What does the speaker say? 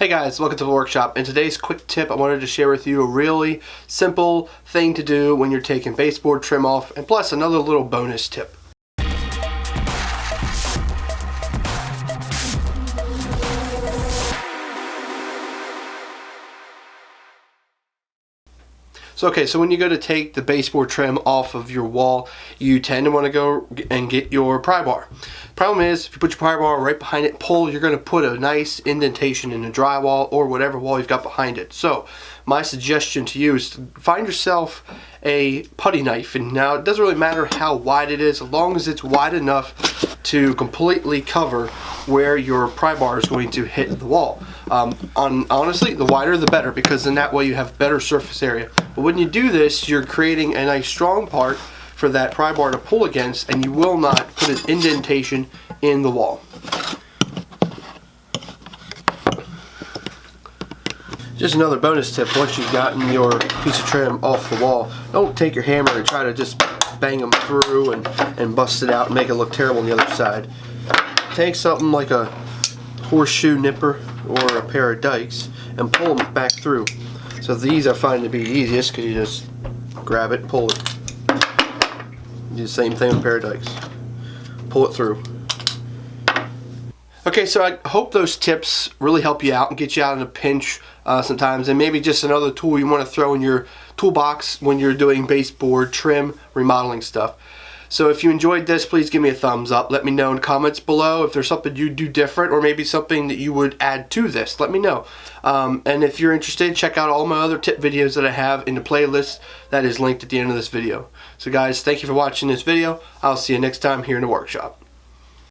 Hey guys, welcome to the workshop. In today's quick tip, I wanted to share with you a really simple thing to do when you're taking baseboard trim off, and plus another little bonus tip. So when you go to take the baseboard trim off of your wall, you tend to want to go and get your pry bar. Problem is, if you put your pry bar right behind it, pull, you're going to put a nice indentation in the drywall or whatever wall you've got behind it. So my suggestion to you is to find yourself a putty knife. And now it doesn't really matter how wide it is, as long as it's wide enough to completely cover where your pry bar is going to hit the wall. Honestly, the wider the better, because then that way you have better surface area. But when you do this, you're creating a nice strong part for that pry bar to pull against, and you will not put an indentation in the wall. Just another bonus tip: once you've gotten your piece of trim off the wall, don't take your hammer and try to just bang them through and bust it out and make it look terrible on the other side. Take something like a horseshoe nipper or a pair of dikes and pull them back through. So these I find to be easiest because you just grab it and pull it. Do the same thing with a pair of dikes. Pull it through. Okay, so I hope those tips really help you out and get you out in a pinch sometimes, and maybe just another tool you want to throw in your toolbox when you're doing baseboard trim remodeling stuff. So if you enjoyed this, please give me a thumbs up. Let me know in the comments below if there's something you do different, or maybe something that you would add to this. Let me know. And if you're interested, check out all my other tip videos that I have in the playlist that is linked at the end of this video. So guys, thank you for watching this video. I'll see you next time here in the workshop.